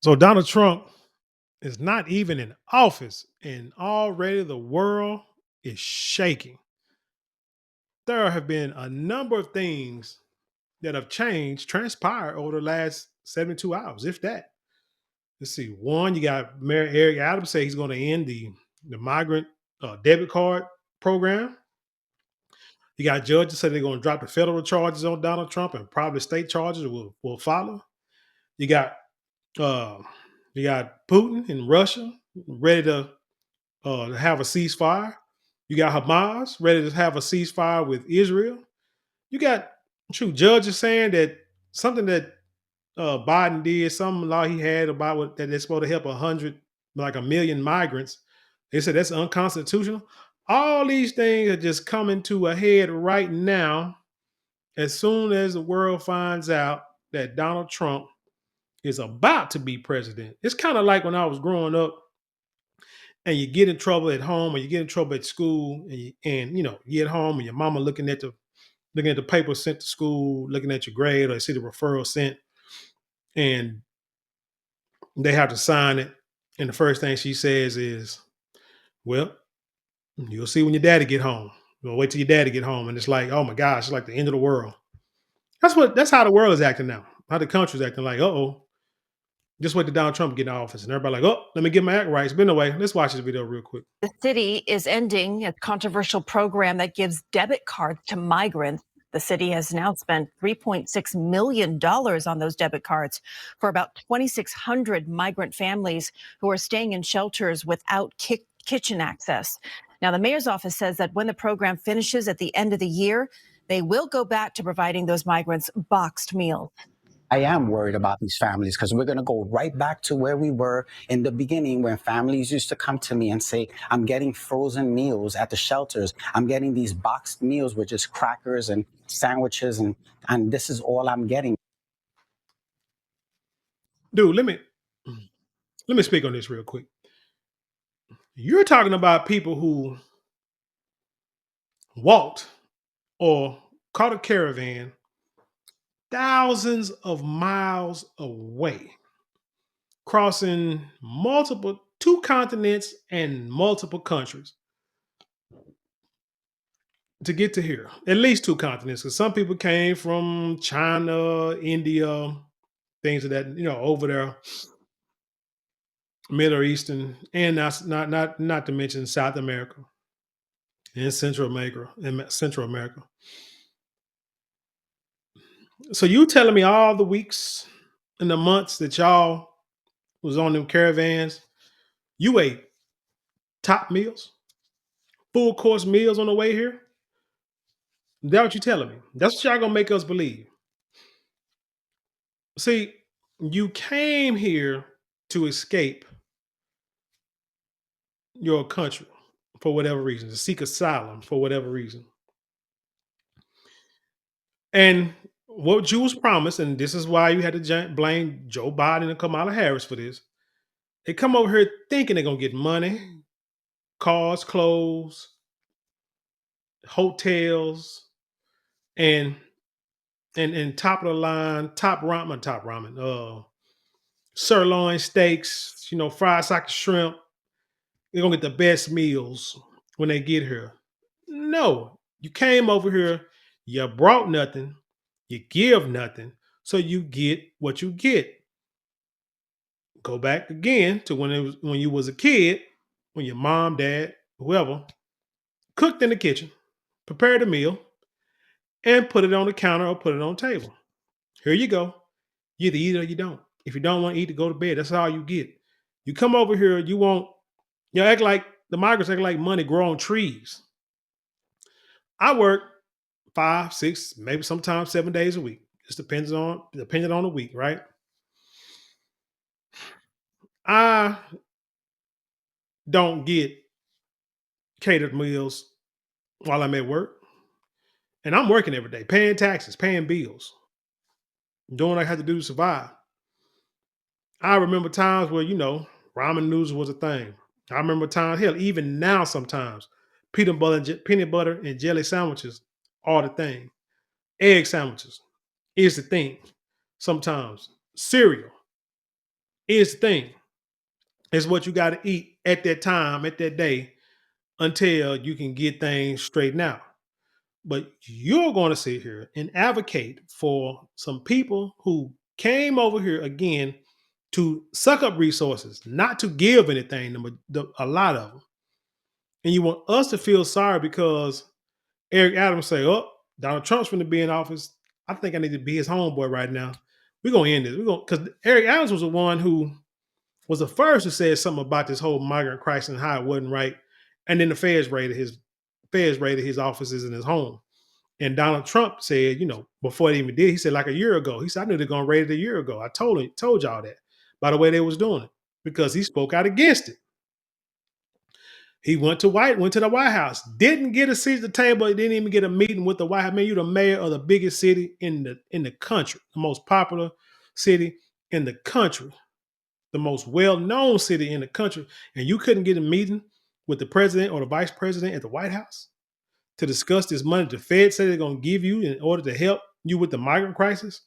So Donald Trump is not even in office, and already the world is shaking. There have been a number of things that have transpired over the last 72 hours, if that. Let's see. One, you got Mayor Eric Adams say he's going to end the migrant debit card program. You got judges say they're going to drop the federal charges on Donald Trump, and probably state charges will follow. You got uh, you got Putin in Russia ready to have a ceasefire. You got Hamas ready to have a ceasefire with Israel. You got true judges saying that something that Biden did, some law he had about that they're supposed to help 1 million migrants. They said that's unconstitutional. All these things are just coming to a head right now. As soon as the world finds out that Donald Trump is about to be president, it's kind of like when I was growing up and you get in trouble at home or you get in trouble at school and you get home and your mama looking at the paper sent to school, looking at your grade or see the referral sent, and they have to sign it. And the first thing she says is, "Well, you'll see when your daddy get home. You'll wait till your daddy get home." And it's like, oh my gosh, it's like the end of the world. That's how the world is acting now. How the country's acting like, oh, just wait till Donald Trump get in office. And everybody like, oh, let me get my act right. It's been away. Let's watch this video real quick. The city is ending a controversial program that gives debit cards to migrants. The city has now spent $3.6 million on those debit cards for about 2,600 migrant families who are staying in shelters without kitchen access. Now, the mayor's office says that when the program finishes at the end of the year, they will go back to providing those migrants boxed meals. I am worried about these families because we're going to go right back to where we were in the beginning when families used to come to me and say, I'm getting frozen meals at the shelters. I'm getting these boxed meals with just crackers and sandwiches, and this is all I'm getting. Dude, let me speak on this real quick. You're talking about people who walked or caught a caravan thousands of miles away, crossing two continents and multiple countries to get to here. At least two continents, because some people came from China, India, things of that, over there, Middle Eastern, and not to mention South America and Central America. So you telling me all the weeks and the months that y'all was on them caravans, you ate top meals, full course meals on the way here? That what you telling me? That's what y'all gonna make us believe. See, you came here to escape your country for whatever reason, to seek asylum for whatever reason. And what you was promised, and this is why you had to blame Joe Biden and Kamala Harris for this. They come over here thinking they're gonna get money, cars, clothes, hotels, and and top of the line, sirloin steaks, fried socket shrimp. They're gonna get the best meals when they get here. No, you came over here, you brought nothing, you give nothing, so you get what you get. Go back again to when you was a kid, when your mom, dad, whoever cooked in the kitchen, prepared a meal, and put it on the counter or put it on the table. Here you go. You either eat it or you don't. If you don't want to eat, to go to bed. That's all you get. You come over here, you act like the migrants act like money grow on trees. I work 5, 6, maybe sometimes 7 days a week. Just depending on the week, right? I don't get catered meals while I'm at work. And I'm working every day, paying taxes, paying bills, doing what I had to do to survive. I remember times where, ramen noodles was a thing. I remember times, hell, even now sometimes, peanut butter and jelly sandwiches are the thing. Egg sandwiches is the thing. Sometimes cereal. is the thing. It's what you got to eat at that time, at that day, until you can get things straightened out. But you're going to sit here and advocate for some people who came over here again to suck up resources, not to give anything, a lot of them. And you want us to feel sorry because Eric Adams say, "Oh, Donald Trump's going to be in office. I think I need to be his homeboy right now. We're going to end this. We're going because Eric Adams was the one who was the first to say something about this whole migrant crisis and how it wasn't right. And then the feds raided his offices and his home. And Donald Trump said, before they even did, he said like a year ago. He said, I knew they're gonna raid it a year ago. I told y'all that by the way they was doing it, because he spoke out against it. He went to the White House, didn't get a seat at the table, didn't even get a meeting with the White House. Man, you're the mayor of the biggest city in the country, the most popular city in the country, the most well-known city in the country, and you couldn't get a meeting with the president or the vice president at the White House to discuss this money the Fed said they're going to give you in order to help you with the migrant crisis.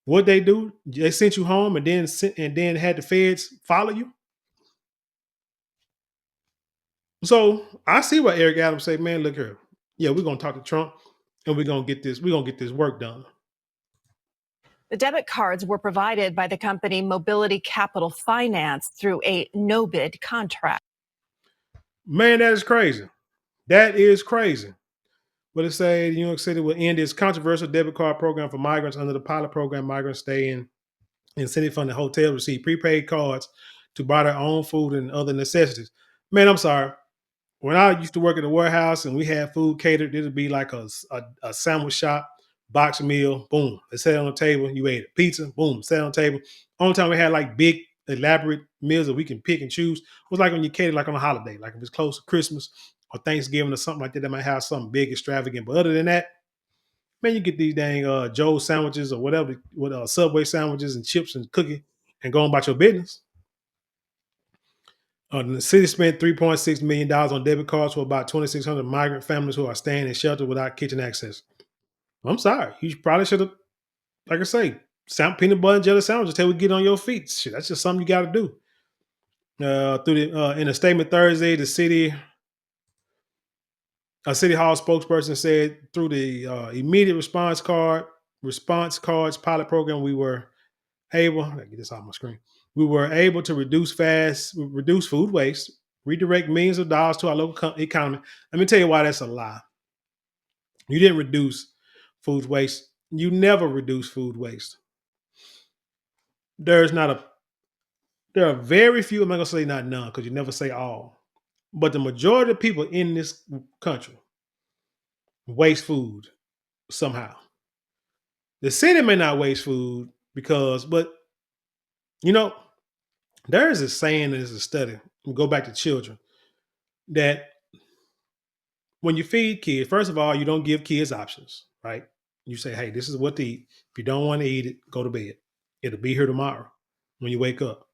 What they do? They sent you home and then had the feds follow you. So I see what Eric Adams say, man, look here. Yeah, we're going to talk to Trump and we're going to get this work done. The debit cards were provided by the company Mobility Capital Finance through a no-bid contract. Man, that is crazy. That is crazy. But it said New York City will end its controversial debit card program for migrants. Under the pilot program, migrants stay in city-funded hotels receive prepaid cards to buy their own food and other necessities. Man, I'm sorry. When I used to work at a warehouse and we had food catered, it would be like a sandwich shop, box meal, boom. They set it on the table. You ate it. Pizza, boom, set it on the table. Only time we had like big, elaborate meals that we can pick and choose was like when you cater like on a holiday, like if it's close to Christmas or Thanksgiving or something like that, they might have something big, extravagant. But other than that, man, you get these dang Joe sandwiches or whatever, with Subway sandwiches and chips and cookie and go on about your business. The city spent $3.6 million on debit cards for about 2,600 migrant families who are staying in shelter without kitchen access. I'm sorry. You probably should have, like I say, peanut butter and jelly sandwiches until we get on your feet. Shit, that's just something you got to do. In a statement Thursday, a city hall spokesperson said through the immediate response cards pilot program, we were able. I get this off my screen. We were able to reduce food waste, redirect millions of dollars to our local economy. Let me tell you why that's a lie. You didn't reduce food waste. You never reduce food waste. There are very few, I'm not going to say not none, because you never say all, but the majority of people in this country waste food somehow. The city may not waste food but there is a saying, there's a study, we'll go back to children, that when you feed kids, first of all, you don't give kids options, right? You say, hey, this is what to eat. If you don't want to eat it, go to bed. It'll be here tomorrow when you wake up.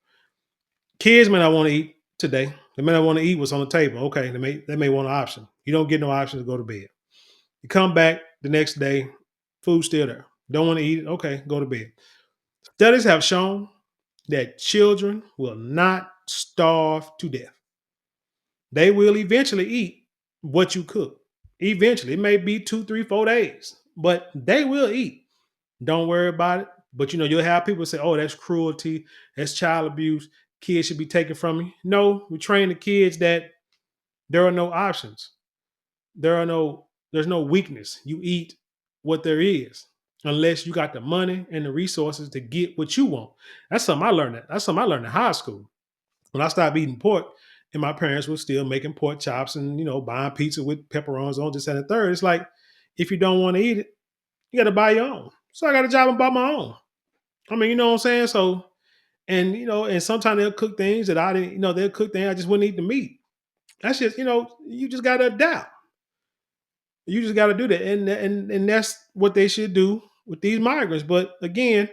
Kids may not want to eat today. They may not want to eat what's on the table. Okay, they may want an option. You don't get no option to go to bed. You come back the next day, food's still there. Don't want to eat it? Okay, go to bed. Studies have shown that children will not starve to death. They will eventually eat what you cook. Eventually, it may be 2, 3, 4 days, but they will eat. Don't worry about it. But you'll have people say, oh, that's cruelty, that's child abuse, kids should be taken from me. No, we train the kids that there are no options. There's no weakness. You eat what there is, unless you got the money and the resources to get what you want. That's something I learned. That's something I learned in high school. When I stopped eating pork, and my parents were still making pork chops and buying pizza with pepperonis on this and the third. It's like, if you don't want to eat it, you got to buy your own. So I got a job and bought my own. I mean, you know what I'm saying? So, and sometimes they'll cook things that I didn't, they'll cook things I just wouldn't eat the meat. That's just, you just got to adapt. You just got to do that. And that's what they should do with these migrants. But again,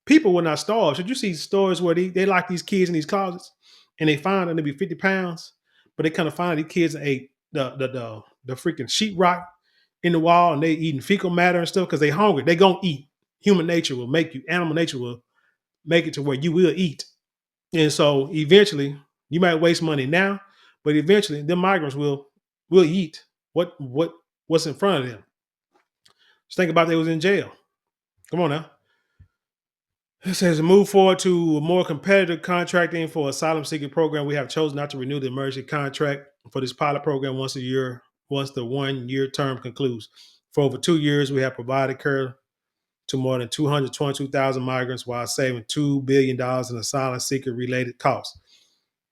people will not starve. Should you see stories where they lock these kids in these closets and they find them to be 50 pounds, but they kind of find these kids ate the freaking sheetrock in the wall and they eating fecal matter and stuff because they hungry. They gonna eat. Human nature will make you, animal nature will make it to where you will eat. And so eventually, you might waste money now, but eventually the migrants will eat what's in front of them. Just think about they was in jail. Come on now. It says move forward to a more competitive contracting for asylum seeking program. We have chosen not to renew the emergency contract for this pilot program once a year, once the 1 year term concludes. For over 2 years, we have provided care to more than 222,000 migrants while saving $2 billion in asylum seeker related costs.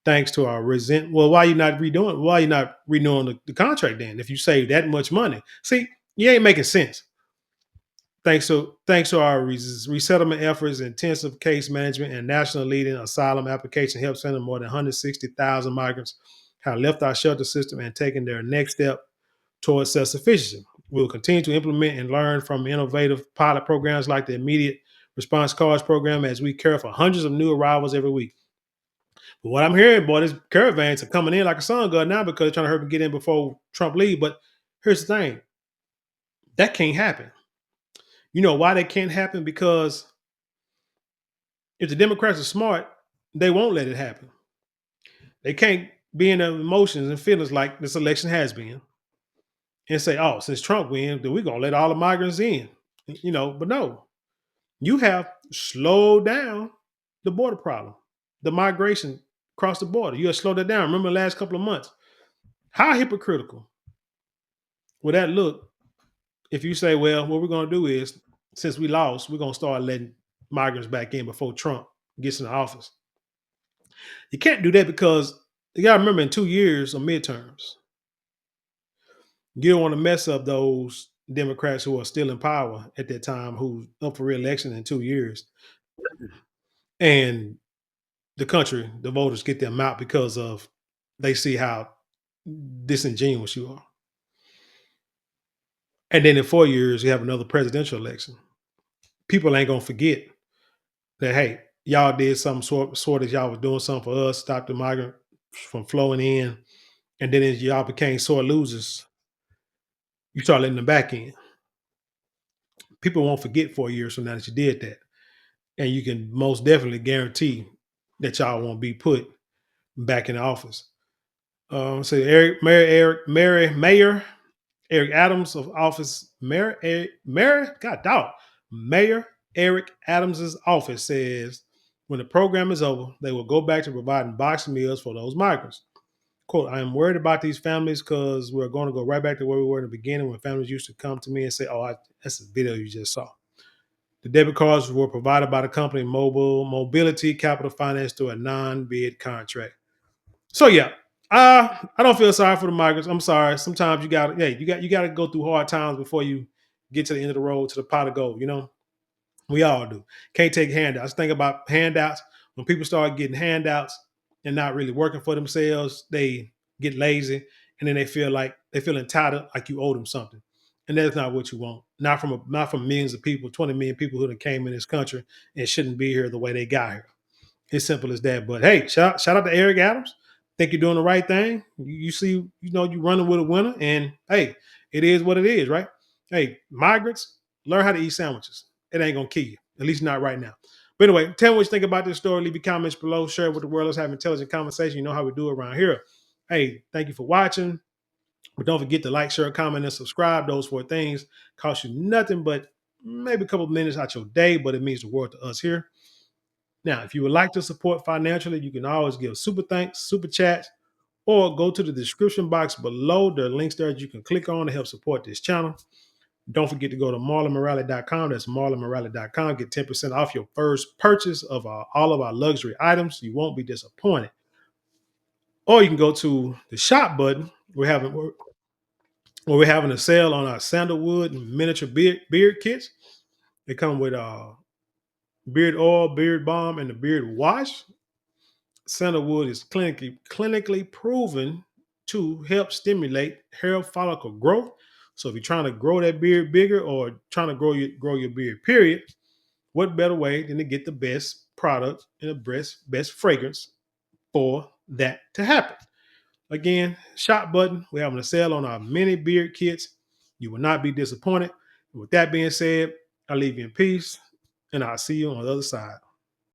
Thanks to our resent. Well, why are you not redoing? Why are you not renewing the contract then? If you save that much money, see, you ain't making sense. Thanks to our resettlement efforts, intensive case management, and national leading asylum application help center, more than 160,000 migrants have left our shelter system and taken their next step towards self-sufficiency. We will continue to implement and learn from innovative pilot programs like the Immediate Response Cards program as we care for hundreds of new arrivals every week. But what I'm hearing, boy, these caravans are coming in like a sun gun now because they're trying to hurry get in before Trump leave. But here's the thing, that can't happen. You know why that can't happen? Because if the Democrats are smart, they won't let it happen. They can't be in their emotions and feelings like this election has been and say, oh, since Trump wins, then we're going to let all the migrants in. But no, you have slowed down the border problem, the migration across the border. You have slowed that down. Remember the last couple of months. How hypocritical would that look if you say, well, what we're going to do is, since we lost, we're going to start letting migrants back in before Trump gets in the office? You can't do that because you got to remember in 2 years of midterms, you don't want to mess up those Democrats who are still in power at that time, who's up for re-election in 2 years, and the country, the voters get them out because of they see how disingenuous you are. And then in 4 years, you have another presidential election. People ain't gonna forget that, hey, y'all did something sort of y'all was doing something for us, stop the migrant from flowing in, and then as y'all became sore losers, you start letting them back in. People won't forget 4 years from now that you did that. And you can most definitely guarantee that y'all won't be put back in office. So Mayor Eric Adams of office, Mayor Eric Adams's office says when the program is over, they will go back to providing boxed meals for those migrants. Quote, I am worried about these families because we're going to go right back to where we were in the beginning when families used to come to me and say, oh, that's the video you just saw. The debit cards were provided by the company Mobility Capital Finance through a non-bid contract. So yeah, I don't feel sorry for the migrants. I'm sorry. Sometimes you got to go through hard times before you get to the end of the road to the pot of gold. We all do. Can't take handouts. Think about handouts. When people start getting handouts and not really working for themselves, they get lazy and then they feel entitled, like you owe them something. And that's not what you want. Not from millions of people, 20 million people who came in this country and shouldn't be here the way they got here. It's simple as that. But hey, shout out to Eric Adams. Think you're doing the right thing. You see, you running with a winner, and hey, it is what it is, right? Hey, migrants, learn how to eat sandwiches. It ain't gonna kill you, at least not right now. But anyway, tell me what you think about this story. Leave your comments below. Share it with the world. Let's have intelligent conversation. You know how we do it around here. Hey, thank you for watching. But don't forget to like, share, comment, and subscribe. Those 4 things cost you nothing but maybe a couple of minutes out your day, but it means the world to us here. Now, if you would like to support financially, you can always give super thanks, super chats, or go to the description box below. There are links there that you can click on to help support this channel. Don't forget to go to marlonmorale.com. That's marlonmorale.com. Get 10% off your first purchase of all of our luxury items. You won't be disappointed. Or you can go to the shop button. We're having a sale on our sandalwood and miniature beard kits. They come with beard oil, beard balm, and the beard wash. Sandalwood is clinically proven to help stimulate hair follicle growth. So if you're trying to grow that beard bigger or trying to grow your beard, period, what better way than to get the best product and the best fragrance for that to happen? Again, shop button. We're having a sale on our mini beard kits. You will not be disappointed. With that being said, I leave you in peace, and I'll see you on the other side.